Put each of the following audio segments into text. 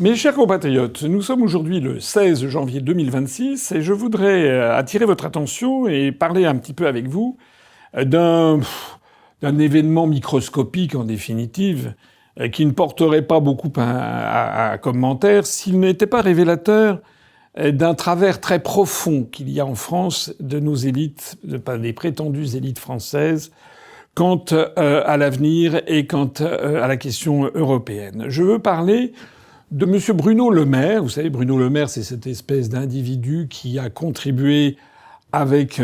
Mes chers compatriotes, nous sommes aujourd'hui le 16 janvier 2026 et je voudrais attirer votre attention et parler un petit peu avec vous d'un événement microscopique en définitive qui ne porterait pas beaucoup à commentaire s'il n'était pas révélateur d'un travers très profond qu'il y a en France de nos élites, des prétendues élites françaises, quant à l'avenir et quant à la question européenne. Je veux parler de M. Bruno Le Maire. Vous savez, Bruno Le Maire, c'est cette espèce d'individu qui a contribué avec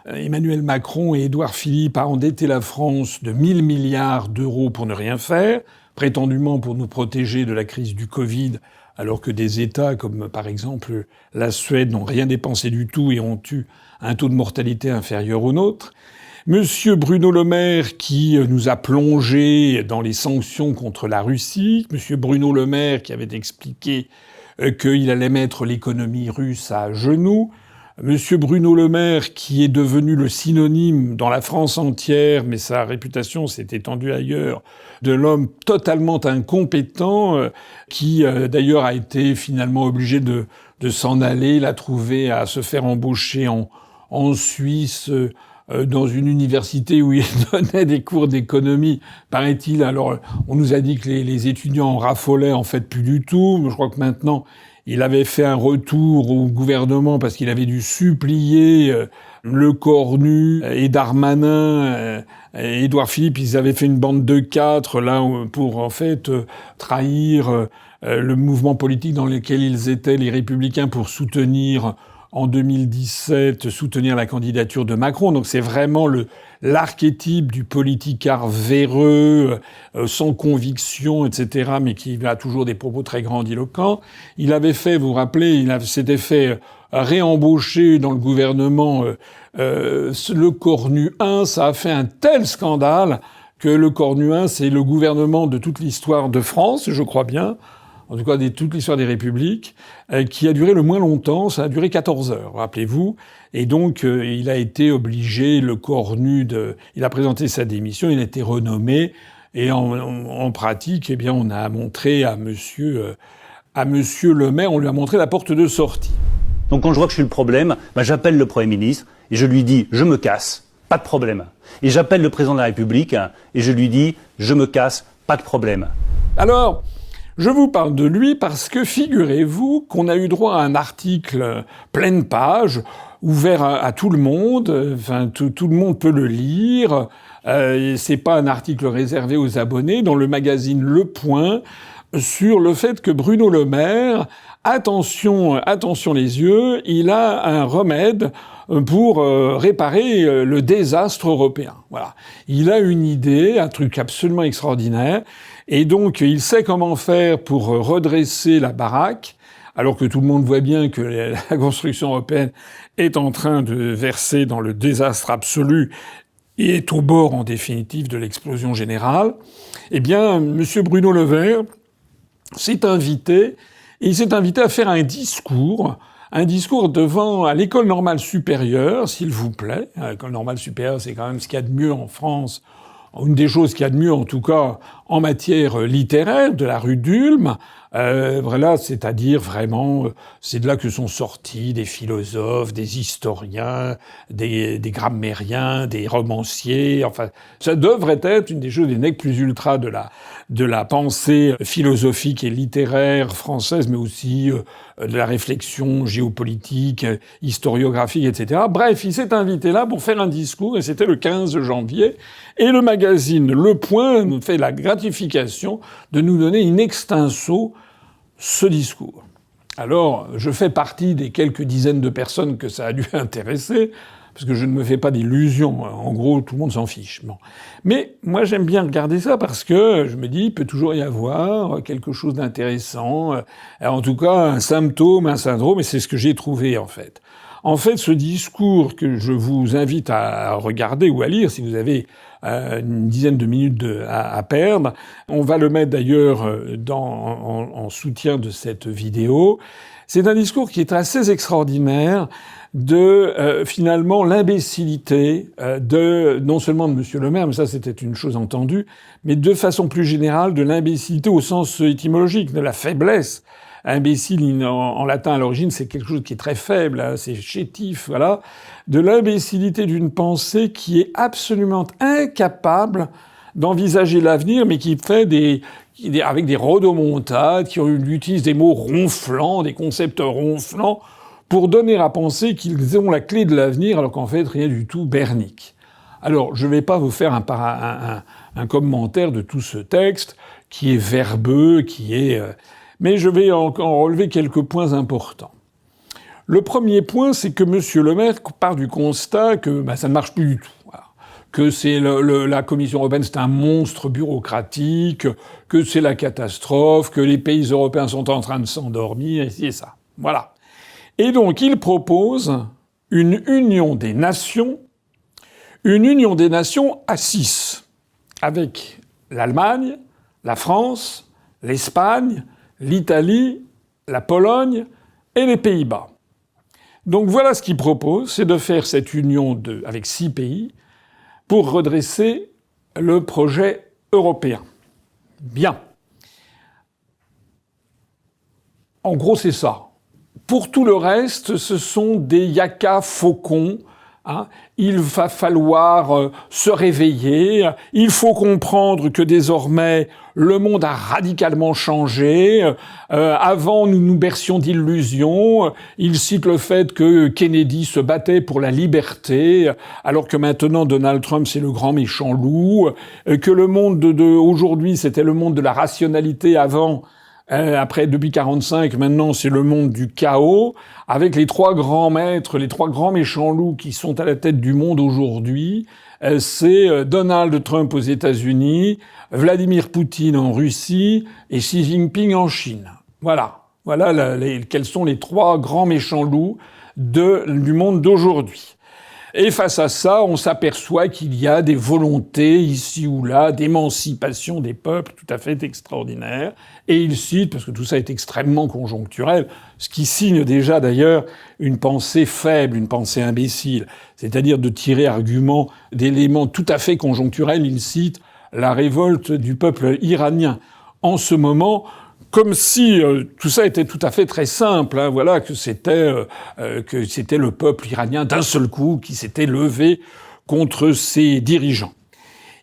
Emmanuel Macron et Édouard Philippe à endetter la France de 1 000 milliards d'euros pour ne rien faire, prétendument pour nous protéger de la crise du Covid, alors que des États comme par exemple la Suède n'ont rien dépensé du tout et ont eu un taux de mortalité inférieur au nôtre. Monsieur Bruno Le Maire qui nous a plongés dans les sanctions contre la Russie. Monsieur Bruno Le Maire qui avait expliqué qu'il allait mettre l'économie russe à genoux. Monsieur Bruno Le Maire qui est devenu le synonyme dans la France entière, mais sa réputation s'est étendue ailleurs, de l'homme totalement incompétent, qui d'ailleurs a été finalement obligé de s'en aller. Il a trouvé à se faire embaucher en Suisse, dans une université où il donnait des cours d'économie, paraît-il. Alors, on nous a dit que les étudiants en raffolaient, en fait, plus du tout. Je crois que maintenant, il avait fait un retour au gouvernement parce qu'il avait dû supplier Le Cornu et Darmanin et Édouard Philippe. Ils avaient fait une bande de 4, là, pour, en fait, trahir le mouvement politique dans lequel ils étaient, les Républicains, pour soutenir en 2017, soutenir la candidature de Macron. Donc c'est vraiment l'archétype du politicard véreux, sans conviction, etc., mais qui a toujours des propos très grandiloquents. Il avait fait, vous vous rappelez, s'était fait réembaucher dans le gouvernement Le Cornu 1. Ça a fait un tel scandale que Le Cornu 1, c'est le gouvernement de toute l'histoire de France, je crois bien, en tout cas toute l'histoire des républiques, qui a duré le moins longtemps. Ça a duré 14 heures, rappelez-vous. Et donc, il a été obligé, Le Cornu, il a présenté sa démission, il a été renommé. Et en pratique, eh bien, on a montré à monsieur Le Maire, on lui a montré la porte de sortie. Donc quand je vois que je suis le problème, j'appelle le Premier ministre et je lui dis « je me casse, pas de problème ». Et j'appelle le Président de la République et je lui dis « je me casse, pas de problème ». Alors, je vous parle de lui parce que figurez-vous qu'on a eu droit à un article pleine page, ouvert à tout le monde, enfin tout le monde peut le lire, c'est pas un article réservé aux abonnés, dans le magazine Le Point, sur le fait que Bruno Le Maire, attention les yeux, il a un remède pour réparer le désastre européen. Voilà. Il a une idée, un truc absolument extraordinaire, et donc il sait comment faire pour redresser la baraque, alors que tout le monde voit bien que la construction européenne est en train de verser dans le désastre absolu et est au bord, en définitive, de l'explosion générale. Eh bien, monsieur Bruno Le Maire s'est invité à faire un discours à l'École normale supérieure, s'il vous plaît. L'École normale supérieure, c'est quand même ce qu'il y a de mieux en France, une des choses qu'il y a de mieux, en tout cas, en matière littéraire, de la rue d'Ulm. Voilà, c'est-à-dire vraiment, c'est de là que sont sortis des philosophes, des historiens, des grammairiens, des romanciers. Enfin, ça devrait être une des choses, des nec plus ultra de la pensée philosophique et littéraire française, mais aussi de la réflexion géopolitique, historiographique, etc. Bref, il s'est invité là pour faire un discours, et c'était le 15 janvier. Et le magazine Le Point nous fait la gratification de nous donner in extenso ce discours. Alors, je fais partie des quelques dizaines de personnes que ça a dû intéresser, parce que je ne me fais pas d'illusions. En gros, tout le monde s'en fiche. Bon. Mais moi, j'aime bien regarder ça parce que je me dis, il peut toujours y avoir quelque chose d'intéressant, en tout cas un symptôme, un syndrome, et c'est ce que j'ai trouvé en fait. En fait, ce discours que je vous invite à regarder ou à lire, si vous avez une dizaine de minutes à perdre, on va le mettre d'ailleurs en soutien de cette vidéo. C'est un discours qui est assez extraordinaire de finalement l'imbécilité de non seulement de Monsieur le Maire, mais ça c'était une chose entendue, mais de façon plus générale de l'imbécilité au sens étymologique, de la faiblesse. Imbécile en latin à l'origine, c'est quelque chose qui est très faible, hein, c'est chétif, voilà. De l'imbécilité d'une pensée qui est absolument incapable d'envisager l'avenir, mais qui fait avec des rodomontades, qui utilisent des mots ronflants, des concepts ronflants, pour donner à penser qu'ils ont la clé de l'avenir, alors qu'en fait, rien du tout, bernique. Alors, je ne vais pas vous faire un commentaire de tout ce texte, qui est verbeux, mais je vais en relever quelques points importants. Le premier point, c'est que M. Le Maire part du constat que ça ne marche plus du tout. Voilà. Que c'est la Commission européenne, c'est un monstre bureaucratique, que c'est la catastrophe, que les pays européens sont en train de s'endormir, et c'est ça. Voilà. Et donc, il propose une union des nations à 6, avec l'Allemagne, la France, l'Espagne, l'Italie, la Pologne et les Pays-Bas. Donc voilà ce qu'il propose, c'est de faire cette union avec 6 pays pour redresser le projet européen. Bien. En gros, c'est ça. Pour tout le reste, ce sont des yaka faucons. Il va falloir se réveiller. Il faut comprendre que désormais, le monde a radicalement changé. Avant, nous nous bercions d'illusions. Il cite le fait que Kennedy se battait pour la liberté, alors que maintenant, Donald Trump, c'est le grand méchant loup. Que le monde d'aujourd'hui, c'était le monde de la rationalité avant. Après, depuis 45, maintenant, c'est le monde du chaos, avec les 3 grands maîtres, les 3 grands méchants loups qui sont à la tête du monde aujourd'hui. C'est Donald Trump aux États-Unis, Vladimir Poutine en Russie et Xi Jinping en Chine. Voilà. Voilà quels sont les 3 grands méchants loups du monde d'aujourd'hui. Et face à ça, on s'aperçoit qu'il y a des volontés ici ou là d'émancipation des peuples tout à fait extraordinaires. Et il cite, parce que tout ça est extrêmement conjoncturel, ce qui signe déjà d'ailleurs une pensée faible, une pensée imbécile, c'est-à-dire de tirer argument d'éléments tout à fait conjoncturels. Il cite la révolte du peuple iranien. En ce moment, comme si tout ça était tout à fait très simple, voilà, que c'était le peuple iranien d'un seul coup qui s'était levé contre ses dirigeants.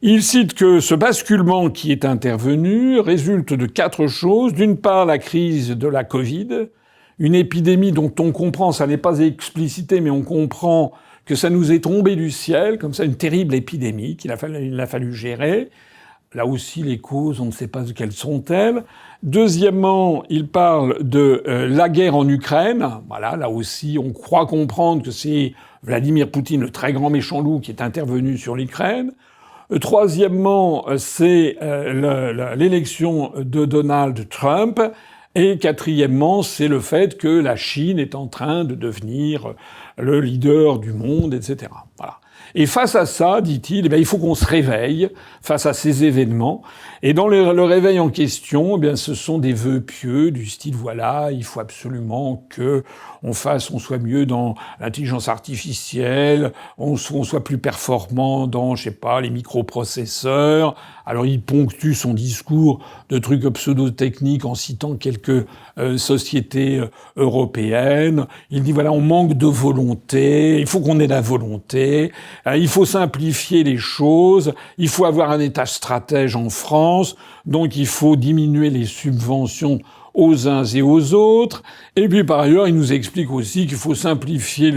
Il cite que ce basculement qui est intervenu résulte de 4 choses. D'une part, la crise de la Covid, une épidémie dont on comprend, ça n'est pas explicité, mais on comprend que ça nous est tombé du ciel, comme ça, une terrible épidémie qu'il a fallu gérer. Là aussi, les causes, on ne sait pas quelles sont-elles. Deuxièmement, il parle de la guerre en Ukraine. Voilà, là aussi, on croit comprendre que c'est Vladimir Poutine, le très grand méchant loup, qui est intervenu sur l'Ukraine. Troisièmement, c'est l'élection de Donald Trump. Et quatrièmement, c'est le fait que la Chine est en train de devenir le leader du monde, etc. Voilà. Et face à ça, dit-il, il faut qu'on se réveille face à ces événements. Et dans le réveil en question, ce sont des vœux pieux du style, voilà, il faut absolument que on soit mieux dans l'intelligence artificielle, on soit plus performant dans, les microprocesseurs. Alors il ponctue son discours de trucs pseudo-techniques en citant quelques sociétés européennes. Il dit, voilà, on manque de volonté, il faut qu'on ait la volonté, il faut simplifier les choses, il faut avoir un État stratège en France, donc il faut diminuer les subventions aux uns et aux autres. Et puis par ailleurs, il nous explique aussi qu'il faut simplifier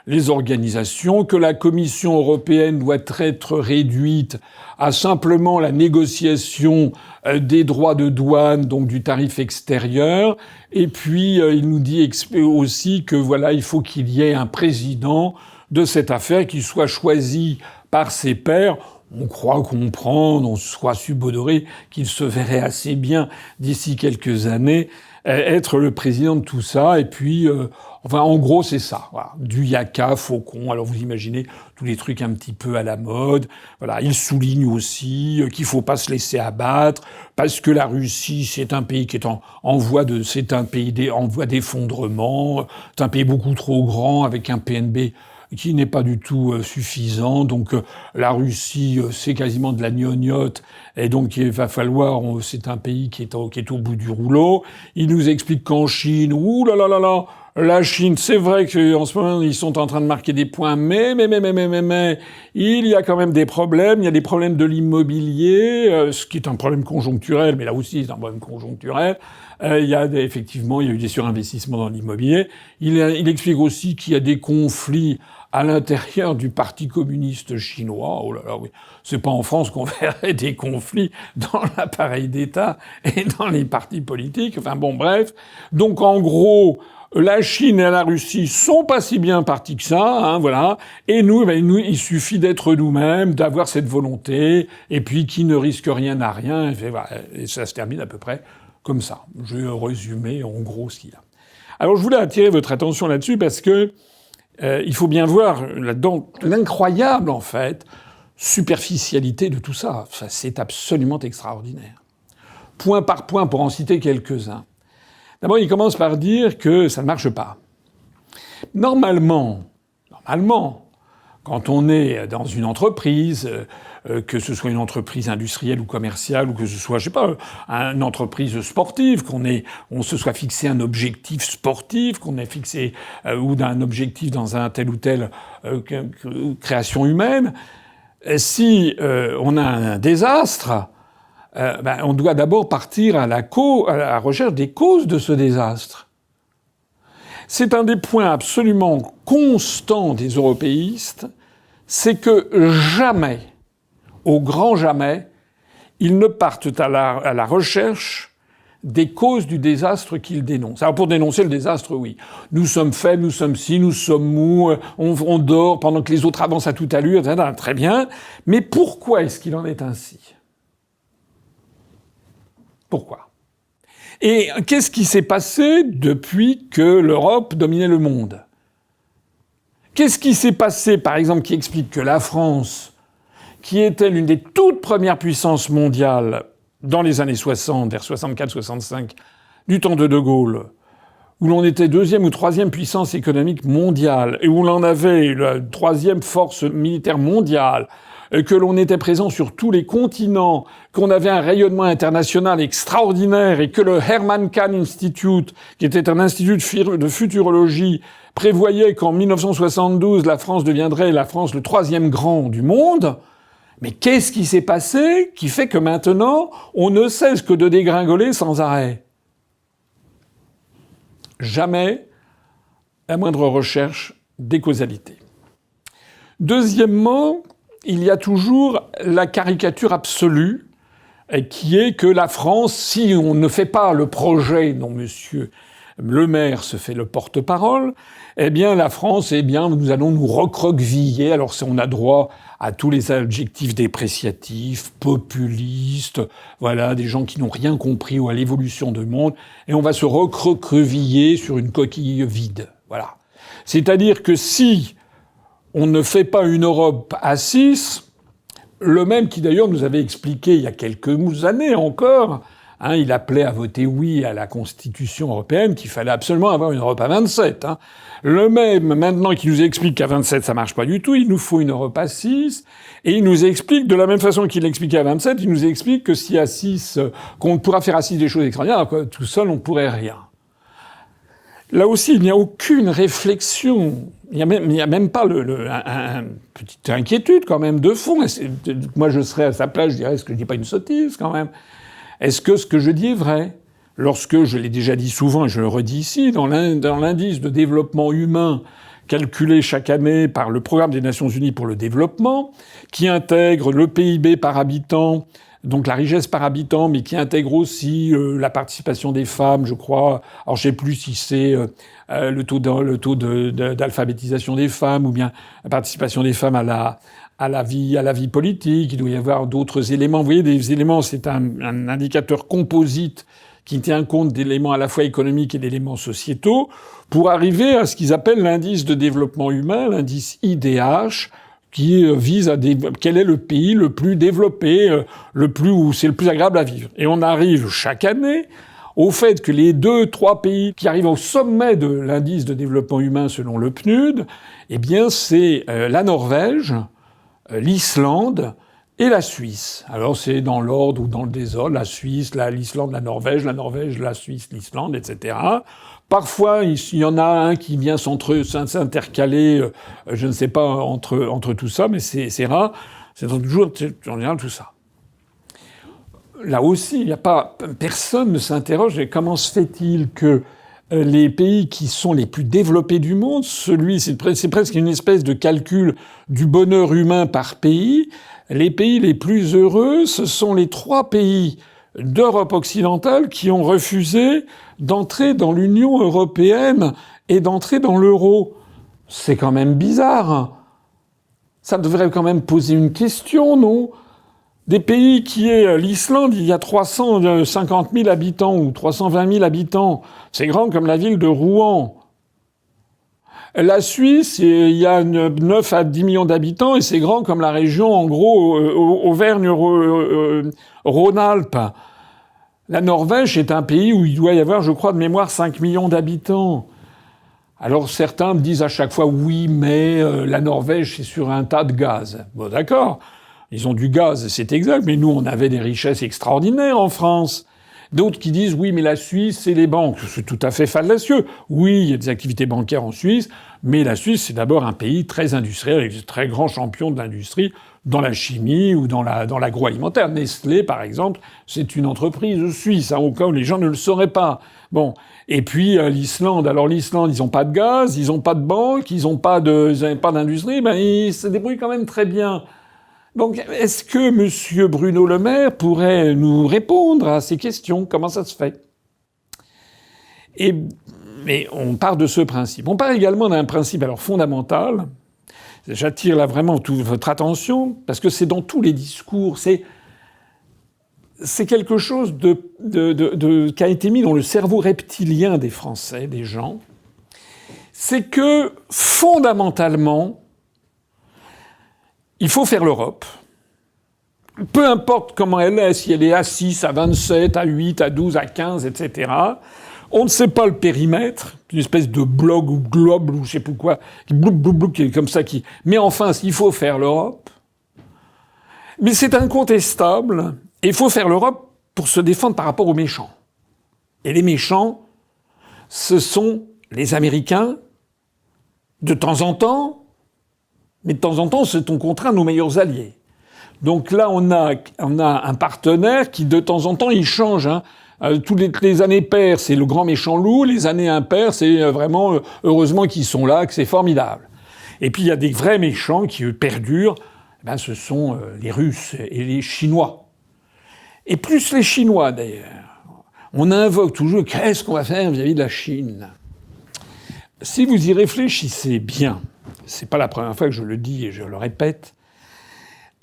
les organisations, que la Commission européenne doit être réduite à simplement la négociation des droits de douane, donc du tarif extérieur. Et puis il nous dit aussi que voilà, il faut qu'il y ait un président de cette affaire qui soit choisi par ses pairs. On croit comprendre, on soit subodoré qu'il se verrait assez bien d'ici quelques années être le président de tout ça. Et puis, enfin, en gros, c'est ça. Voilà. Du yaka, faucon. Alors, vous imaginez tous les trucs un petit peu à la mode. Voilà. Il souligne aussi qu'il faut pas se laisser abattre parce que la Russie, c'est un pays qui est en voie d'effondrement. C'est un pays beaucoup trop grand avec un PNB qui n'est pas du tout suffisant. Donc la Russie, c'est quasiment de la gnognotte, et donc il va falloir, c'est un pays qui est au bout du rouleau. Il nous explique qu'en Chine, ouh là là là là, la Chine, c'est vrai qu'en ce moment, ils sont en train de marquer des points, mais, il y a quand même des problèmes. Il y a des problèmes de l'immobilier, ce qui est un problème conjoncturel, mais là aussi, c'est un problème conjoncturel. Effectivement, il y a eu des surinvestissements dans l'immobilier. Il explique aussi qu'il y a des conflits à l'intérieur du Parti communiste chinois. Oh là là, oui. C'est pas en France qu'on verrait des conflits dans l'appareil d'État et dans les partis politiques. Enfin bon, bref. Donc en gros, la Chine et la Russie sont pas si bien partis que ça, hein, voilà. Et nous, il suffit d'être nous-mêmes, d'avoir cette volonté, et puis qui ne risque rien n'a rien. Et ça se termine à peu près comme ça. Je vais résumer en gros ce qu'il y a. Alors je voulais attirer votre attention là-dessus parce que il faut bien voir là-dedans l'incroyable, en fait, superficialité de tout ça. Ça, c'est absolument extraordinaire. Point par point, pour en citer quelques-uns. D'abord, il commence par dire que ça ne marche pas. Normalement, quand on est dans une entreprise, que ce soit une entreprise industrielle ou commerciale, ou que ce soit, je sais pas, une entreprise sportive, on se soit fixé un objectif sportif, qu'on ait fixé ou d'un objectif dans un tel ou tel création humaine, si on a un désastre, on doit d'abord partir à la recherche des causes de ce désastre. C'est un des points absolument constants des européistes, c'est que jamais, au grand jamais, ils ne partent à la recherche des causes du désastre qu'ils dénoncent. Alors pour dénoncer le désastre, oui. Nous sommes faibles, nous sommes ci, nous sommes mous, on dort pendant que les autres avancent à toute allure, etc. Très bien. Mais pourquoi est-ce qu'il en est ainsi ? Pourquoi ? Et qu'est-ce qui s'est passé depuis que l'Europe dominait le monde ? Qu'est-ce qui s'est passé, par exemple, qui explique que la France, qui était l'une des toutes premières puissances mondiales dans les années 60, vers 64-65, du temps de Gaulle, où l'on était deuxième ou troisième puissance économique mondiale, et où l'on avait la troisième force militaire mondiale, que l'on était présent sur tous les continents, qu'on avait un rayonnement international extraordinaire, et que le Herman Kahn Institute, qui était un institut de futurologie, prévoyait qu'en 1972, la France deviendrait le troisième grand du monde. Mais qu'est-ce qui s'est passé qui fait que maintenant, on ne cesse que de dégringoler sans arrêt ? Jamais la moindre recherche des causalités. Deuxièmement, il y a toujours la caricature absolue, qui est que la France, si on ne fait pas le projet dont monsieur le maire se fait le porte-parole, eh bien la France, nous allons nous recroqueviller. Alors on a droit à tous les adjectifs dépréciatifs, populistes, voilà, des gens qui n'ont rien compris à l'évolution du monde, et on va se recroqueviller sur une coquille vide. Voilà. C'est-à-dire que si on ne fait pas une Europe à 6, le même qui d'ailleurs nous avait expliqué il y a quelques années encore, il appelait à voter oui à la Constitution européenne, qu'il fallait absolument avoir une Europe à 27. Le même, maintenant, qui nous explique qu'à 27, ça marche pas du tout, il nous faut une Europe à 6, et il nous explique, de la même façon qu'il l'expliquait à 27, il nous explique que si à 6, qu'on pourra faire à 6 des choses extraordinaires, alors que tout seul, on pourrait rien. Là aussi, il n'y a aucune réflexion. Il y a même pas une petite inquiétude, quand même, de fond. Moi, je serais à sa place, je dirais, est-ce que je dis pas une sottise, quand même? Est-ce que ce que je dis est vrai ? Lorsque, je l'ai déjà dit souvent et je le redis ici, dans l'indice de développement humain calculé chaque année par le Programme des Nations Unies pour le développement, qui intègre le PIB par habitant, donc la richesse par habitant, mais qui intègre aussi la participation des femmes, je crois. Alors je sais plus si c'est le taux d'alphabétisation des femmes ou bien la participation des femmes à la vie politique. Il doit y avoir d'autres éléments. Vous voyez, des éléments, c'est un indicateur composite qui tient compte d'éléments à la fois économiques et d'éléments sociétaux, pour arriver à ce qu'ils appellent l'indice de développement humain, l'indice IDH, qui vise à quel est le pays le plus développé, où c'est le plus agréable à vivre. Et on arrive chaque année au fait que les 2-3 pays qui arrivent au sommet de l'indice de développement humain selon le PNUD, eh bien c'est la Norvège, l'Islande et la Suisse. Alors c'est dans l'ordre ou dans le désordre, la Suisse, l'Islande, la Norvège, la Suisse, l'Islande, etc. Parfois, il y en a un qui vient s'intercaler, je ne sais pas, entre tout ça, mais c'est rare. C'est toujours, en général, tout ça. Là aussi, personne ne s'interroge. Comment se fait-il que les pays qui sont les plus développés du monde, c'est presque une espèce de calcul du bonheur humain par pays. Les pays les plus heureux, ce sont les 3 pays d'Europe occidentale qui ont refusé d'entrer dans l'Union européenne et d'entrer dans l'euro. C'est quand même bizarre. Ça devrait quand même poser une question, non ? Des pays qui est l'Islande, il y a 350 000 habitants ou 320 000 habitants. C'est grand comme la ville de Rouen. La Suisse, il y a 9 à 10 millions d'habitants et c'est grand comme la région, en gros, Auvergne-Rhône-Alpes. La Norvège est un pays où il doit y avoir, je crois, de mémoire, 5 millions d'habitants. Alors certains me disent à chaque fois, oui, mais la Norvège, c'est sur un tas de gaz. Bon, d'accord. Ils ont du gaz, c'est exact, mais nous, on avait des richesses extraordinaires en France. D'autres qui disent, oui, mais la Suisse, c'est les banques. C'est tout à fait fallacieux. Oui, il y a des activités bancaires en Suisse, mais la Suisse, c'est d'abord un pays très industriel, avec de très grands champions de l'industrie, dans la chimie ou dans l'agroalimentaire. Nestlé, par exemple, c'est une entreprise suisse, hein, au cas où les gens ne le sauraient pas. Bon. Et puis, l'Islande. Alors, l'Islande, ils ont pas de gaz, ils ont pas de banque, ils ont pas d'industrie, ben, ils se débrouillent quand même très bien. Donc, est-ce que M. Bruno Le Maire pourrait nous répondre à ces questions? Comment ça se fait? Mais on part de ce principe. On part également d'un principe alors fondamental. J'attire là vraiment toute votre attention, parce que c'est dans tous les discours. C'est quelque chose qui a été mis dans le cerveau reptilien des Français, des gens. C'est que, fondamentalement, il faut faire l'Europe. Peu importe comment elle est, si elle est à 6, à 27, à 8, à 12, à 15, etc. On ne sait pas le périmètre, une espèce de blog ou globe ou je sais plus quoi, qui est comme ça, mais enfin, il faut faire l'Europe. Mais c'est incontestable, et il faut faire l'Europe pour se défendre par rapport aux méchants. Et les méchants, ce sont les Américains, de temps en temps, mais de temps en temps, c'est au contraire nos meilleurs alliés. Donc là, on a un partenaire qui, de temps en temps, il change. Hein. Toutes les années paires, c'est le grand méchant loup. Les années impaires, c'est vraiment, heureusement qu'ils sont là, que c'est formidable. Et puis, il y a des vrais méchants qui, eux, perdurent. Ben, ce sont les Russes et les Chinois. Et plus les Chinois, d'ailleurs. On invoque toujours, qu'est-ce qu'on va faire vis-à-vis de la Chine? Si vous y réfléchissez bien, c'est pas la première fois que je le dis et je le répète,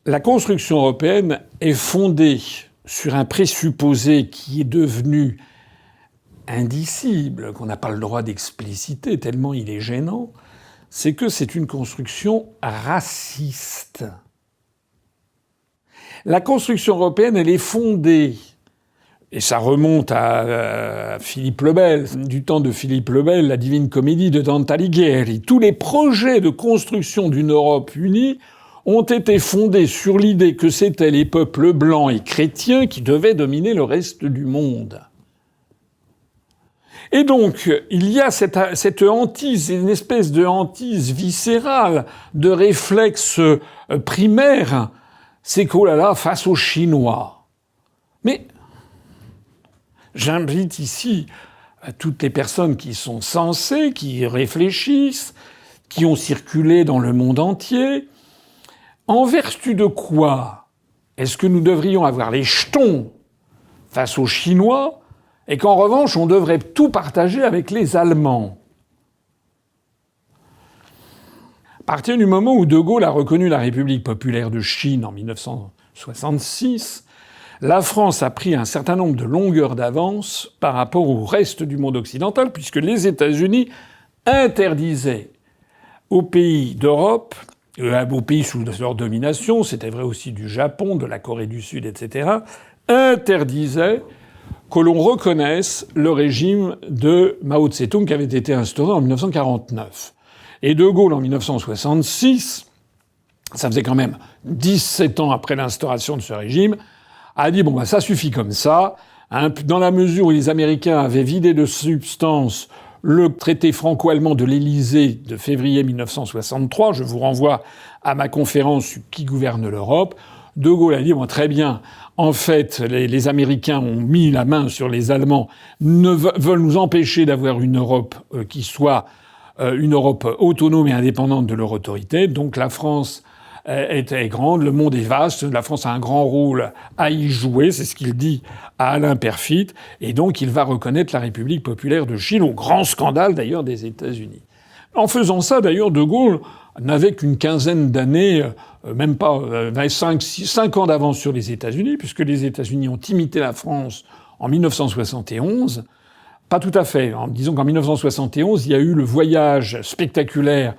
la construction européenne est fondée sur un présupposé qui est devenu indicible, qu'on n'a pas le droit d'expliciter tellement il est gênant, c'est que c'est une construction raciste. La construction européenne, elle est fondée, et ça remonte à Philippe le Bel, du temps de Philippe le Bel, la Divine Comédie de Dante Alighieri. Tous les projets de construction d'une Europe unie ont été fondés sur l'idée que c'étaient les peuples blancs et chrétiens qui devaient dominer le reste du monde. Et donc, il y a cette hantise, une espèce de hantise viscérale, de réflexe primaire, c'est qu'oh là là, face aux Chinois. Mais j'invite ici à toutes les personnes qui sont sensées, qui réfléchissent, qui ont circulé dans le monde entier. En vertu de quoi est-ce que nous devrions avoir les jetons face aux Chinois et qu'en revanche on devrait tout partager avec les Allemands? À partir du moment où De Gaulle a reconnu la République populaire de Chine en 1966, la France a pris un certain nombre de longueurs d'avance par rapport au reste du monde occidental, puisque les États-Unis interdisaient aux pays d'Europe, aux pays sous leur domination, c'était vrai aussi du Japon, de la Corée du Sud, etc., interdisaient que l'on reconnaisse le régime de Mao Tse-tung qui avait été instauré en 1949. Et De Gaulle, en 1966, ça faisait quand même 17 ans après l'instauration de ce régime, a dit bon ça suffit comme ça, hein, dans la mesure où les Américains avaient vidé de substance le traité franco-allemand de l'Élysée de février 1963, je vous renvoie à ma conférence Qui gouverne l'Europe. De Gaulle a dit bon très bien, en fait les Américains ont mis la main sur les Allemands, veulent nous empêcher d'avoir une Europe qui soit une Europe autonome et indépendante de leur autorité. Donc la France est grande, le monde est vaste, la France a un grand rôle à y jouer, c'est ce qu'il dit à Alain Peyrefitte, et donc il va reconnaître la République populaire de Chine, au grand scandale d'ailleurs des États-Unis. En faisant ça, d'ailleurs, De Gaulle n'avait qu'une quinzaine d'années, même pas 5 ans d'avance sur les États-Unis, puisque les États-Unis ont imité la France en 1971. Pas tout à fait. Disons qu'en 1971, il y a eu le voyage spectaculaire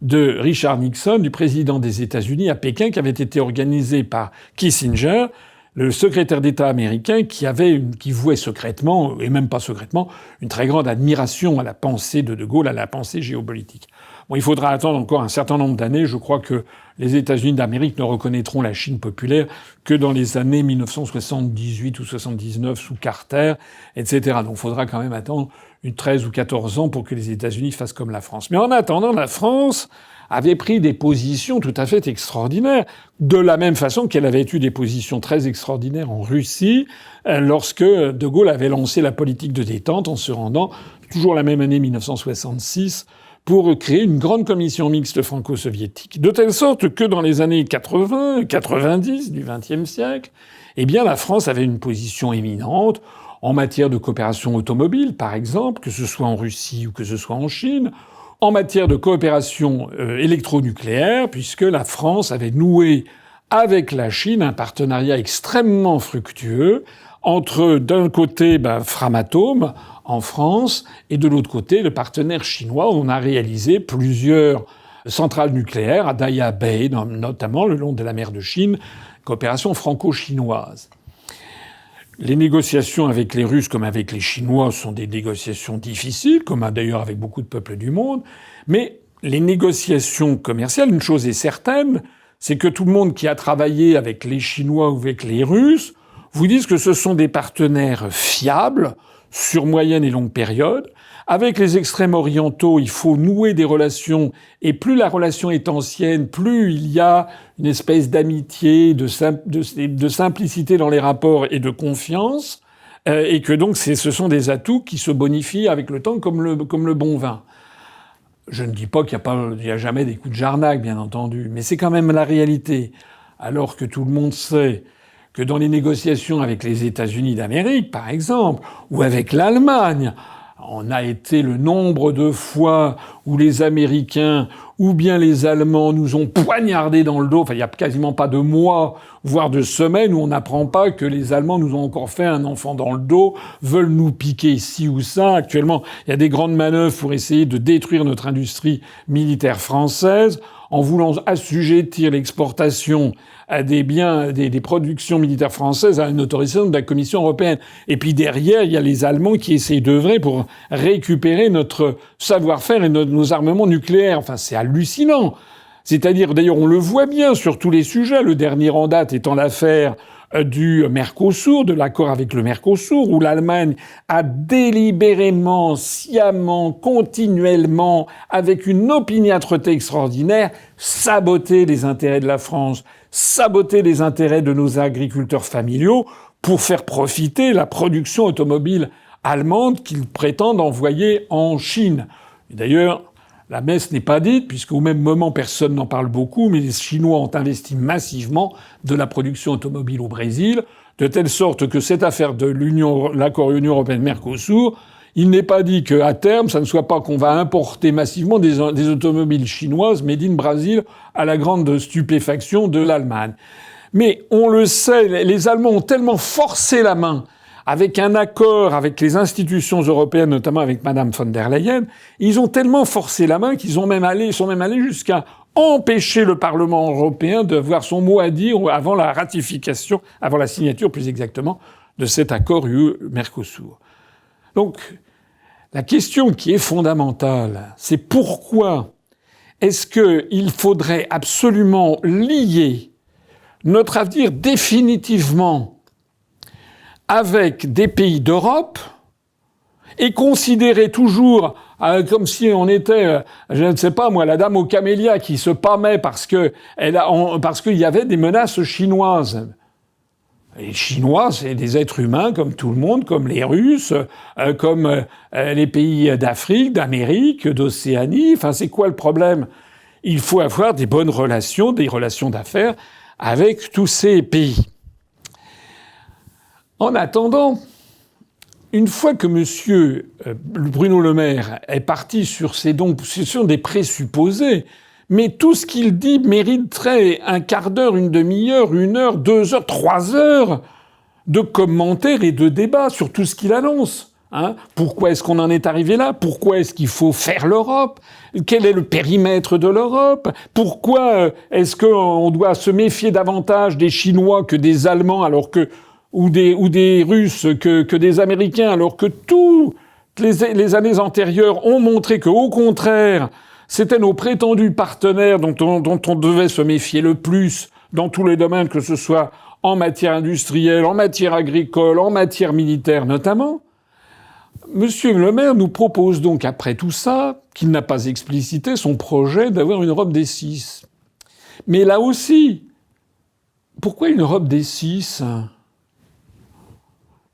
de Richard Nixon, du président des États-Unis, à Pékin, qui avait été organisé par Kissinger, le secrétaire d'État américain, qui vouait secrètement, et même pas secrètement, une très grande admiration à la pensée de Gaulle, à la pensée géopolitique. Bon, il faudra attendre encore un certain nombre d'années. Je crois que les États-Unis d'Amérique ne reconnaîtront la Chine populaire que dans les années 1978 ou 79 sous Carter, etc. Donc il faudra quand même attendre 13 ou 14 ans pour que les États-Unis fassent comme la France. Mais en attendant, la France avait pris des positions tout à fait extraordinaires, de la même façon qu'elle avait eu des positions très extraordinaires en Russie, lorsque De Gaulle avait lancé la politique de détente en se rendant, toujours la même année 1966, pour créer une grande commission mixte franco-soviétique. De telle sorte que dans les années 80, 90 du XXe siècle, eh bien, la France avait une position éminente en matière de coopération automobile, par exemple, que ce soit en Russie ou que ce soit en Chine, en matière de coopération électronucléaire, puisque la France avait noué avec la Chine un partenariat extrêmement fructueux entre, d'un côté, Framatome, en France, et de l'autre côté, le partenaire chinois. On a réalisé plusieurs centrales nucléaires, à Daya Bay, notamment le long de la mer de Chine, coopération franco-chinoise. Les négociations avec les Russes comme avec les Chinois sont des négociations difficiles, comme d'ailleurs avec beaucoup de peuples du monde. Mais les négociations commerciales, une chose est certaine, c'est que tout le monde qui a travaillé avec les Chinois ou avec les Russes vous disent que ce sont des partenaires fiables sur moyenne et longue période. Avec les extrêmes orientaux, il faut nouer des relations, et plus la relation est ancienne, plus il y a une espèce d'amitié, de simplicité dans les rapports et de confiance, et que donc ce sont des atouts qui se bonifient avec le temps comme le bon vin. Je ne dis pas qu'il n'y a jamais des coups de jarnac, bien entendu, mais c'est quand même la réalité. Alors que tout le monde sait que dans les négociations avec les États-Unis d'Amérique, par exemple, ou avec l'Allemagne, on a été le nombre de fois où les Américains ou bien les Allemands nous ont poignardés dans le dos. Enfin, il n'y a quasiment pas de mois, voire de semaines où on n'apprend pas que les Allemands nous ont encore fait un enfant dans le dos, veulent nous piquer ci ou ça. Actuellement, il y a des grandes manœuvres pour essayer de détruire notre industrie militaire française en voulant assujettir l'exportation à des biens, des productions militaires françaises à une autorisation de la Commission européenne. Et puis derrière, il y a les Allemands qui essayent d'œuvrer pour récupérer notre savoir-faire et nos armements nucléaires. Enfin, c'est hallucinant. C'est-à-dire, d'ailleurs, on le voit bien sur tous les sujets. Le dernier en date étant l'affaire du Mercosur, de l'accord avec le Mercosur, où l'Allemagne a délibérément, sciemment, continuellement, avec une opiniâtreté extraordinaire, saboté les intérêts de la France, saboté les intérêts de nos agriculteurs familiaux pour faire profiter la production automobile allemande qu'ils prétendent envoyer en Chine. Et d'ailleurs, la messe n'est pas dite, puisqu'au même moment, personne n'en parle beaucoup, mais les Chinois ont investi massivement de la production automobile au Brésil, de telle sorte que cette affaire de l'accord Union européenne-Mercosur, il n'est pas dit qu'à terme, ça ne soit pas qu'on va importer massivement des automobiles chinoises made in Brazil à la grande stupéfaction de l'Allemagne. Mais on le sait, les Allemands ont tellement forcé la main avec un accord avec les institutions européennes, notamment avec Madame von der Leyen, ils ont tellement forcé la main qu'ils sont même allés jusqu'à empêcher le Parlement européen d'avoir son mot à dire avant la ratification, avant la signature plus exactement, de cet accord UE-Mercosur. Donc, la question qui est fondamentale, c'est pourquoi est-ce qu'il faudrait absolument lier notre avenir définitivement avec des pays d'Europe et considérer toujours comme si on était, je ne sais pas moi, la dame aux camélias qui se pâmait parce qu'il y avait des menaces chinoises. Les Chinois, c'est des êtres humains comme tout le monde, comme les Russes, comme les pays d'Afrique, d'Amérique, d'Océanie. Enfin, c'est quoi le problème? Il faut avoir des bonnes relations, des relations d'affaires avec tous ces pays. En attendant, une fois que M. Bruno Le Maire est parti sur des présupposés, mais tout ce qu'il dit mériterait un quart d'heure, une demi-heure, 1 heure, 2 heures, 3 heures de commentaires et de débats sur tout ce qu'il annonce. Pourquoi est-ce qu'on en est arrivé là? Pourquoi est-ce qu'il faut faire l'Europe? Quel est le périmètre de l'Europe? Pourquoi est-ce qu'on doit se méfier davantage des Chinois que des Allemands ou des Russes que des Américains, alors que toutes les années antérieures ont montré qu'au contraire, c'était nos prétendus partenaires dont on devait se méfier le plus dans tous les domaines, que ce soit en matière industrielle, en matière agricole, en matière militaire notamment. Monsieur Le Maire nous propose donc, après tout ça, qu'il n'a pas explicité son projet d'avoir une Europe des 6. Mais là aussi, pourquoi une Europe des 6 ?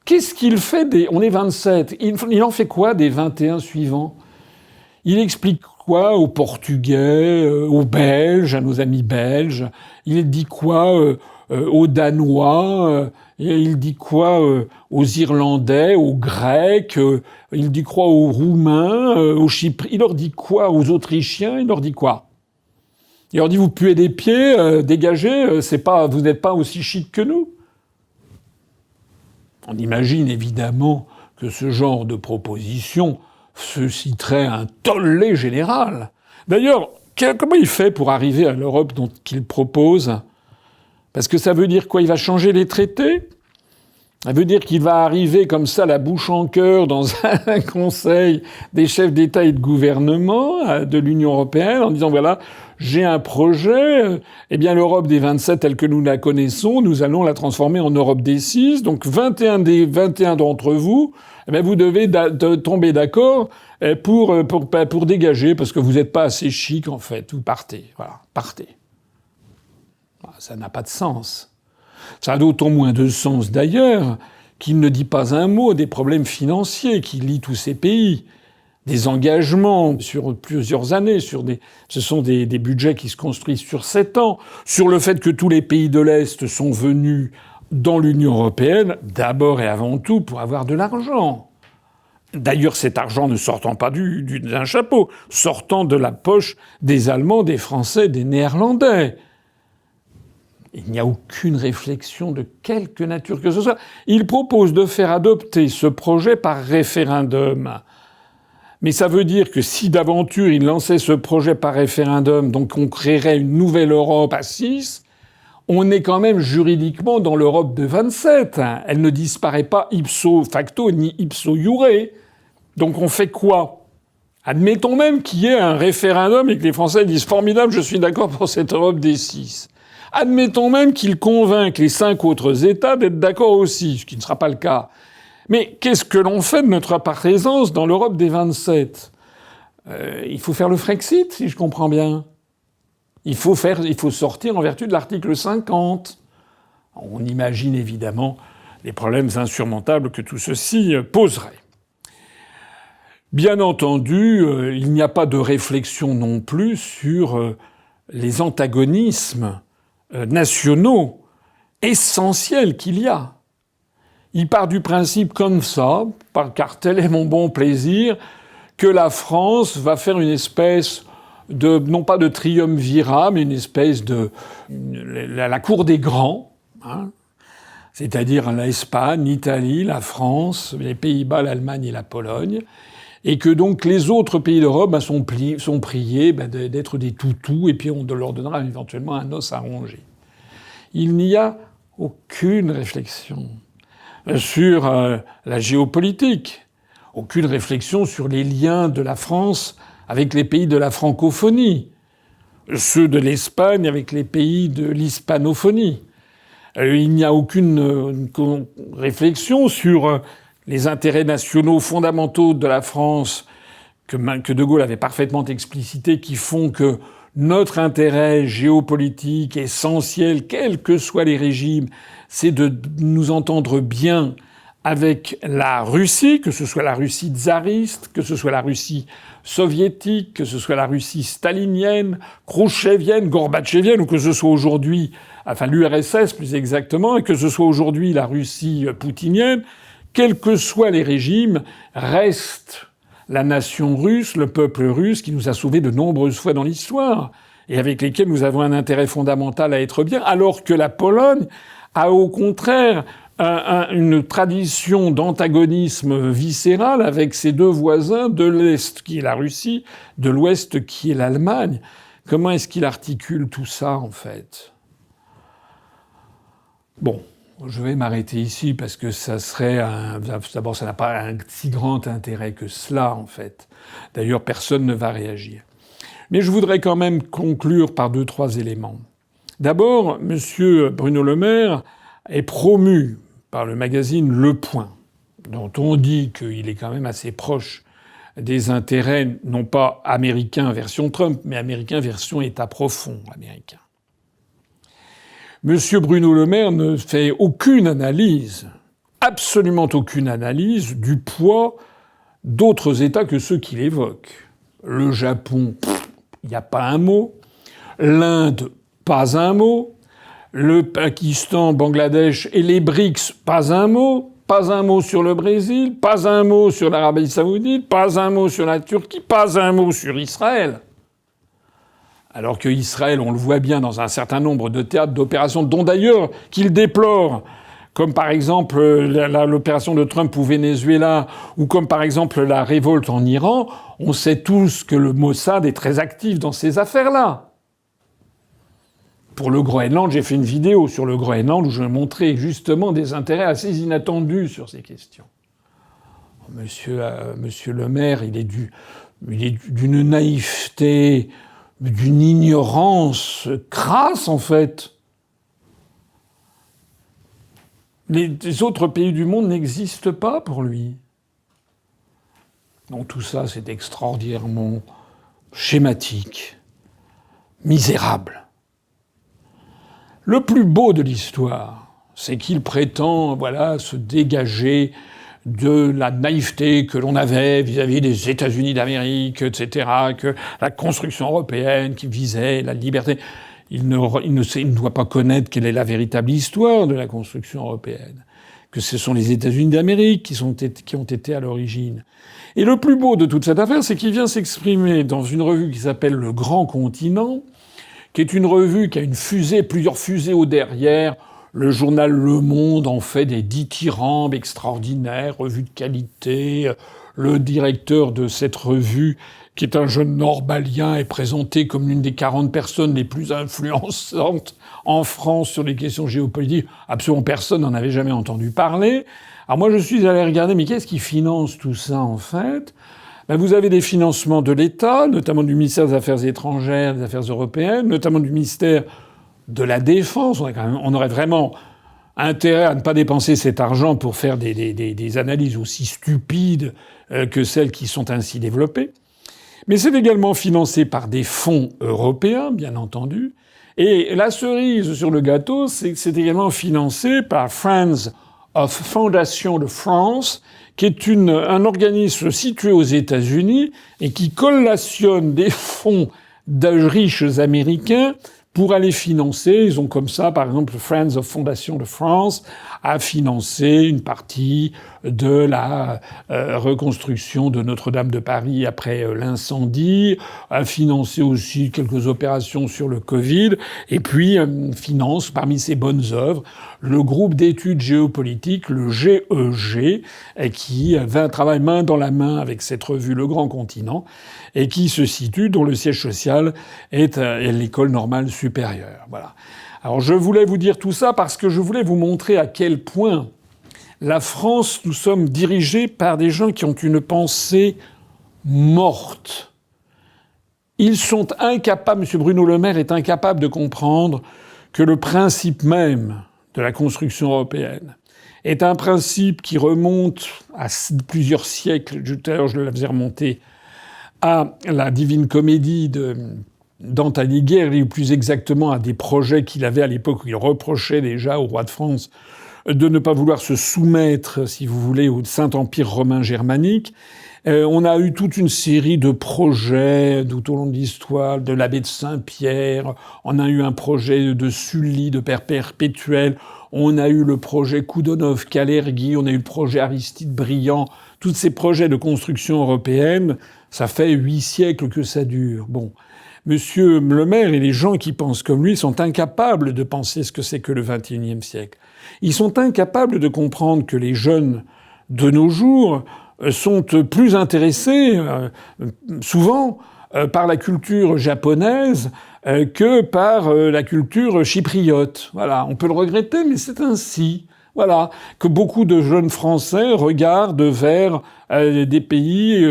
Qu'est-ce qu'il fait on est 27. Il en fait quoi des 21 suivants? Il explique quoi aux Portugais, aux Belges, à nos amis belges? Il dit quoi aux Danois? Il dit quoi aux Irlandais, aux Grecs? Il dit quoi aux Roumains, aux Chypriotes? Il leur dit quoi aux Autrichiens? Il leur dit quoi? Il leur dit vous puez des pieds, dégagez, vous n'êtes pas aussi chic que nous. On imagine évidemment que ce genre de proposition susciterait un tollé général. D'ailleurs, comment il fait pour arriver à l'Europe qu'il propose? Parce que ça veut dire quoi? Il va changer les traités? Ça veut dire qu'il va arriver comme ça, la bouche en cœur, dans un conseil des chefs d'État et de gouvernement de l'Union européenne, en disant voilà, j'ai un projet, eh bien l'Europe des 27 telle que nous la connaissons, nous allons la transformer en Europe des 6, donc 21 des 21 d'entre vous, eh bien vous devez tomber d'accord pour dégager, parce que vous n'êtes pas assez chic en fait, vous partez, voilà, partez. Ça n'a pas de sens. Ça a d'autant moins de sens d'ailleurs qu'il ne dit pas un mot des problèmes financiers qui lient tous ces pays, des engagements sur plusieurs années, ce sont des budgets qui se construisent sur 7 ans, sur le fait que tous les pays de l'Est sont venus dans l'Union européenne, d'abord et avant tout pour avoir de l'argent. D'ailleurs, cet argent ne sortant pas d'un chapeau, sortant de la poche des Allemands, des Français, des Néerlandais. Il n'y a aucune réflexion de quelque nature que ce soit. Il propose de faire adopter ce projet par référendum. Mais ça veut dire que si d'aventure il lançait ce projet par référendum, donc on créerait une nouvelle Europe à 6, on est quand même juridiquement dans l'Europe de 27. Elle ne disparaît pas ipso facto ni ipso iure. Donc on fait quoi? Admettons même qu'il y ait un référendum et que les Français disent « Formidable, je suis d'accord pour cette Europe des 6 ». Admettons même qu'il convainque les 5 autres États d'être d'accord aussi, ce qui ne sera pas le cas. Mais qu'est-ce que l'on fait de notre présence dans l'Europe des 27 ? Il faut faire le Frexit, si je comprends bien. Il faut sortir en vertu de l'article 50. On imagine évidemment les problèmes insurmontables que tout ceci poserait. Bien entendu, il n'y a pas de réflexion non plus sur les antagonismes nationaux essentiels qu'il y a. Il part du principe comme ça, car tel est mon bon plaisir, que la France va faire une espèce non pas de triumvirat, mais une espèce de la cour des grands, hein, c'est-à-dire l'Espagne, l'Italie, la France, les Pays-Bas, l'Allemagne et la Pologne, et que donc les autres pays d'Europe sont priés d'être des toutous, et puis on leur donnera éventuellement un os à ronger. Il n'y a aucune réflexion sur la géopolitique, aucune réflexion sur les liens de la France avec les pays de la francophonie, ceux de l'Espagne avec les pays de l'hispanophonie. Il n'y a aucune réflexion sur les intérêts nationaux fondamentaux de la France que De Gaulle avait parfaitement explicité, qui font que notre intérêt géopolitique essentiel, quels que soient les régimes, c'est de nous entendre bien avec la Russie, que ce soit la Russie tsariste, que ce soit la Russie soviétique, que ce soit la Russie stalinienne, khrouchtchevienne, gorbatchevienne, ou que ce soit aujourd'hui, enfin l'URSS plus exactement, et que ce soit aujourd'hui la Russie poutinienne, quels que soient les régimes, reste la nation russe, le peuple russe, qui nous a sauvés de nombreuses fois dans l'histoire, et avec lesquels nous avons un intérêt fondamental à être bien, alors que la Pologne a au contraire une tradition d'antagonisme viscéral avec ses deux voisins, de l'Est qui est la Russie, de l'Ouest qui est l'Allemagne. Comment est-ce qu'il articule tout ça, en fait? Bon, je vais m'arrêter ici parce que ça serait d'abord, ça n'a pas un si grand intérêt que cela, en fait. D'ailleurs, personne ne va réagir. Mais je voudrais quand même conclure par 2-3 éléments. D'abord, monsieur Bruno Le Maire est promu par le magazine Le Point, dont on dit qu'il est quand même assez proche des intérêts, non pas américains version Trump, mais américains version État profond américain. Monsieur Bruno Le Maire ne fait aucune analyse, absolument aucune analyse, du poids d'autres États que ceux qu'il évoque. Le Japon, il n'y a pas un mot. L'Inde, pas un mot. Le Pakistan, Bangladesh et les BRICS, pas un mot. Pas un mot sur le Brésil, pas un mot sur l'Arabie Saoudite, pas un mot sur la Turquie, pas un mot sur Israël. Alors que Israël, on le voit bien dans un certain nombre de théâtres d'opérations, dont d'ailleurs qu'il déplore, comme par exemple l'opération de Trump au Venezuela, ou comme par exemple la révolte en Iran, on sait tous que le Mossad est très actif dans ces affaires-là. Pour le Groenland, j'ai fait une vidéo sur le Groenland où je montrais justement des intérêts assez inattendus sur ces questions. Monsieur Le Maire, il est d'une naïveté, d'une ignorance crasse, en fait. Les autres pays du monde n'existent pas pour lui. Donc tout ça, c'est extraordinairement schématique, misérable. Le plus beau de l'histoire, c'est qu'il prétend, se dégager de la naïveté que l'on avait vis-à-vis des États-Unis d'Amérique, etc., que la construction européenne qui visait la liberté. Il ne doit pas connaître quelle est la véritable histoire de la construction européenne, que ce sont les États-Unis d'Amérique qui ont été à l'origine. Et le plus beau de toute cette affaire, c'est qu'il vient s'exprimer dans une revue qui s'appelle Le Grand Continent, qui est une revue qui a plusieurs fusées au derrière. Le journal Le Monde en fait des dithyrambes extraordinaires, revue de qualité. Le directeur de cette revue, qui est un jeune normalien, est présenté comme l'une des 40 personnes les plus influençantes en France sur les questions géopolitiques. Absolument personne n'en avait jamais entendu parler. Alors moi, je suis allé regarder, mais qu'est-ce qui finance tout ça, en fait ? Vous avez des financements de l'État, notamment du ministère des Affaires étrangères, des Affaires européennes, notamment du ministère de la Défense. On aurait vraiment intérêt à ne pas dépenser cet argent pour faire des analyses aussi stupides que celles qui sont ainsi développées. Mais c'est également financé par des fonds européens, bien entendu. Et la cerise sur le gâteau, c'est que c'est également financé par Friends of Foundation de France, qui est un organisme situé aux États-Unis et qui collationne des fonds de riches américains pour aller financer. Ils ont comme ça, par exemple, Friends of Fondation de France a financé une partie de la reconstruction de Notre-Dame de Paris après l'incendie, a financé aussi quelques opérations sur le Covid, et puis finance parmi ses bonnes œuvres le groupe d'études géopolitiques, le GEG, qui travaille main dans la main avec cette revue Le Grand Continent, et qui se situe, dont le siège social est à l'École normale supérieure. Voilà. Alors je voulais vous dire tout ça parce que je voulais vous montrer à quel point la France, nous sommes dirigés par des gens qui ont une pensée morte. Ils sont incapables, M. Bruno Le Maire est incapable de comprendre que le principe même de la construction européenne est un principe qui remonte à plusieurs siècles. Tout à l'heure, je le faisais remonter à la Divine Comédie de Dante Alighieri, ou plus exactement à des projets qu'il avait à l'époque où il reprochait déjà au roi de France de ne pas vouloir se soumettre, si vous voulez, au Saint-Empire romain germanique. On a eu toute une série de projets tout au long de l'histoire, de l'abbé de Saint-Pierre, on a eu un projet de Sully, de Père Perpétuel, on a eu le projet Koudonov-Kalergi, on a eu le projet Aristide-Briand. Tous ces projets de construction européenne, ça fait 8 siècles que ça dure. Bon. Monsieur Le Maire et les gens qui pensent comme lui sont incapables de penser ce que c'est que le XXIe siècle. Ils sont incapables de comprendre que les jeunes de nos jours sont plus intéressés, souvent, par la culture japonaise que par la culture chypriote. Voilà. On peut le regretter, mais c'est ainsi. Voilà. Que beaucoup de jeunes Français regardent vers des pays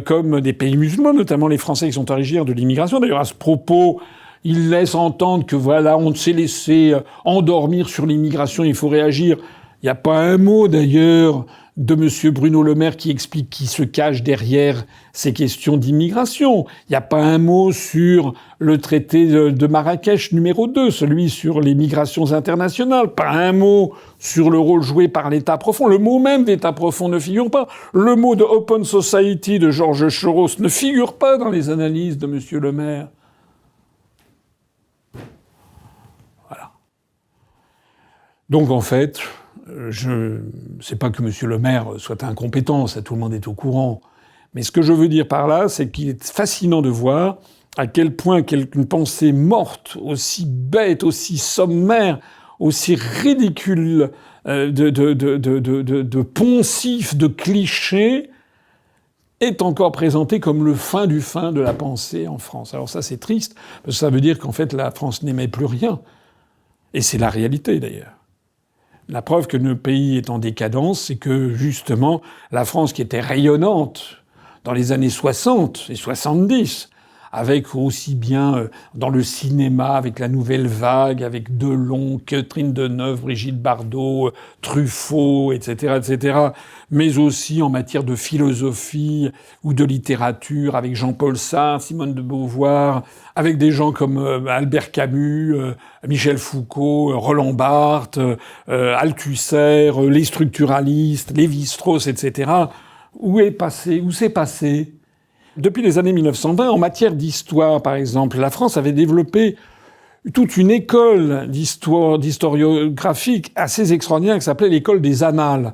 comme des pays musulmans, notamment les Français qui sont originaires de l'immigration. D'ailleurs, à ce propos, ils laissent entendre que voilà, on s'est laissé endormir sur l'immigration, il faut réagir. Il n'y a pas un mot, d'ailleurs, de M. Bruno Le Maire qui explique qui se cache derrière ces questions d'immigration. Il n'y a pas un mot sur le traité de Marrakech numéro 2, celui sur les migrations internationales. Pas un mot sur le rôle joué par l'État profond. Le mot même d'État profond ne figure pas. Le mot de Open Society de Georges Soros ne figure pas dans les analyses de M. Le Maire. Voilà. Donc en fait, c'est pas que M. Le Maire soit incompétent, ça tout le monde est au courant. Mais ce que je veux dire par là, c'est qu'il est fascinant de voir à quel point une pensée morte, aussi bête, aussi sommaire, aussi ridicule, de poncif, de cliché, est encore présentée comme le fin du fin de la pensée en France. Alors ça, c'est triste, parce que ça veut dire qu'en fait, la France n'aimait plus rien. Et c'est la réalité, d'ailleurs. La preuve que notre pays est en décadence, c'est que, justement, la France qui était rayonnante dans les années 60 et 70, avec aussi bien dans le cinéma, avec la Nouvelle Vague, avec Delon, Catherine Deneuve, Brigitte Bardot, Truffaut, etc., mais aussi en matière de philosophie ou de littérature, avec Jean-Paul Sartre, Simone de Beauvoir, avec des gens comme Albert Camus, Michel Foucault, Roland Barthes, Althusser, les structuralistes, Lévi-Strauss, etc. Où s'est passé depuis les années 1920, en matière d'histoire, par exemple, la France avait développé toute une école d'historiographique assez extraordinaire qui s'appelait l'école des Annales,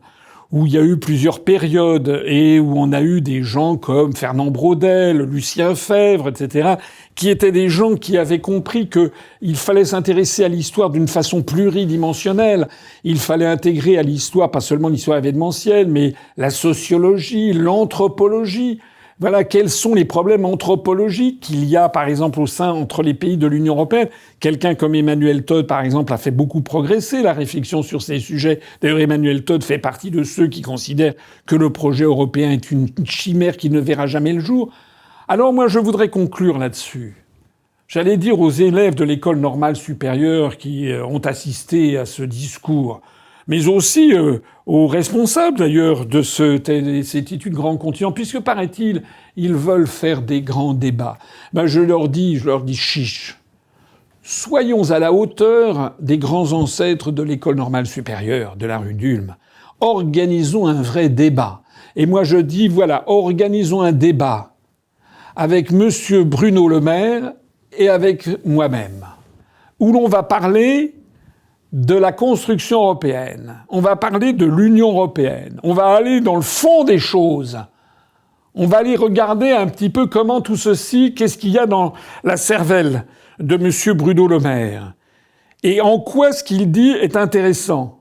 où il y a eu plusieurs périodes et où on a eu des gens comme Fernand Braudel, Lucien Febvre, etc., qui étaient des gens qui avaient compris qu'il fallait s'intéresser à l'histoire d'une façon pluridimensionnelle. Il fallait intégrer à l'histoire, pas seulement l'histoire événementielle, mais la sociologie, l'anthropologie. Voilà, quels sont les problèmes anthropologiques qu'il y a, par exemple, au sein entre les pays de l'Union européenne. Quelqu'un comme Emmanuel Todd, par exemple, a fait beaucoup progresser la réflexion sur ces sujets. D'ailleurs, Emmanuel Todd fait partie de ceux qui considèrent que le projet européen est une chimère qui ne verra jamais le jour. Alors moi, je voudrais conclure là-dessus. J'allais dire aux élèves de l'école normale supérieure qui ont assisté à ce discours, mais aussi aux responsables d'ailleurs de cette étude Grand Continent, puisque paraît-il, ils veulent faire des grands débats. Je leur dis chiche. Soyons à la hauteur des grands ancêtres de l'école normale supérieure, de la rue d'Ulm. Organisons un vrai débat. Et moi je dis, voilà, organisons un débat avec Monsieur Bruno Le Maire et avec moi-même. où l'on va parler de la construction européenne, on va parler de l'Union européenne, on va aller dans le fond des choses. On va aller regarder un petit peu comment tout ceci, qu'est-ce qu'il y a dans la cervelle de M. Bruno Le Maire. Et en quoi ce qu'il dit est intéressant.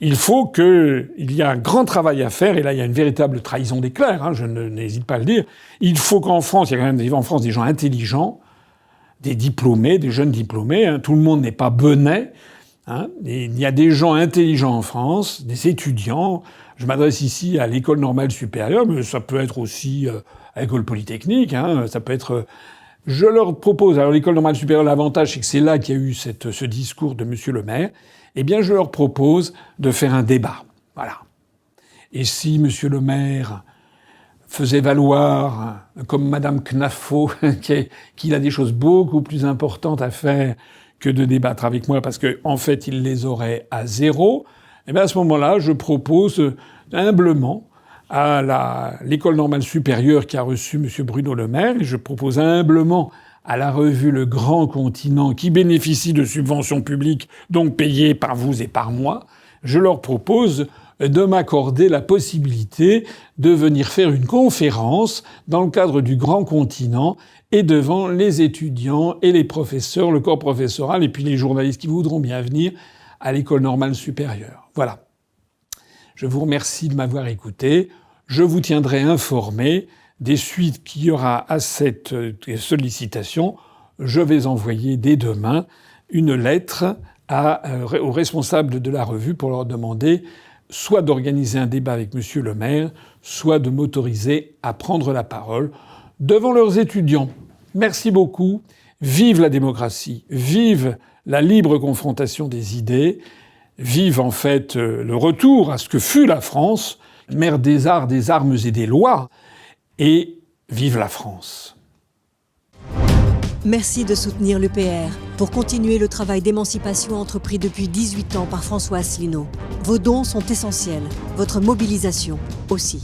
Il faut qu'il y ait un grand travail à faire, et là il y a une véritable trahison d'éclair, je n'hésite pas à le dire. Il faut qu'en France, il y a quand même en France des gens intelligents, des diplômés, des jeunes diplômés, tout le monde n'est pas benet. Il y a des gens intelligents en France, des étudiants. Je m'adresse ici à l'école normale supérieure, mais ça peut être aussi à l'école polytechnique, ça peut être... Je leur propose, alors l'école normale supérieure, l'avantage c'est que c'est là qu'il y a eu ce discours de M. Le Maire, eh bien je leur propose de faire un débat. Voilà. Et si M. Le Maire faisait valoir, comme Mme Knafo, qu'il a des choses beaucoup plus importantes à faire que de débattre avec moi, parce qu'en fait il les aurait à zéro, eh bien à ce moment-là, je propose humblement à l'école normale supérieure qui a reçu M. Bruno Le Maire, et je propose humblement à la revue Le Grand Continent, qui bénéficie de subventions publiques, donc payées par vous et par moi, je leur propose de m'accorder la possibilité de venir faire une conférence dans le cadre du Grand Continent et devant les étudiants et les professeurs, le corps professoral et puis les journalistes qui voudront bien venir à l'école normale supérieure. Voilà. Je vous remercie de m'avoir écouté. Je vous tiendrai informé des suites qu'il y aura à cette sollicitation. Je vais envoyer dès demain une lettre aux responsables de la revue pour leur demander soit d'organiser un débat avec M. Le Maire, soit de m'autoriser à prendre la parole devant leurs étudiants. Merci beaucoup. Vive la démocratie. Vive la libre confrontation des idées. Vive en fait le retour à ce que fut la France, mère des arts, des armes et des lois. Et vive la France. Merci de soutenir l'UPR pour continuer le travail d'émancipation entrepris depuis 18 ans par François Asselineau. Vos dons sont essentiels, votre mobilisation aussi.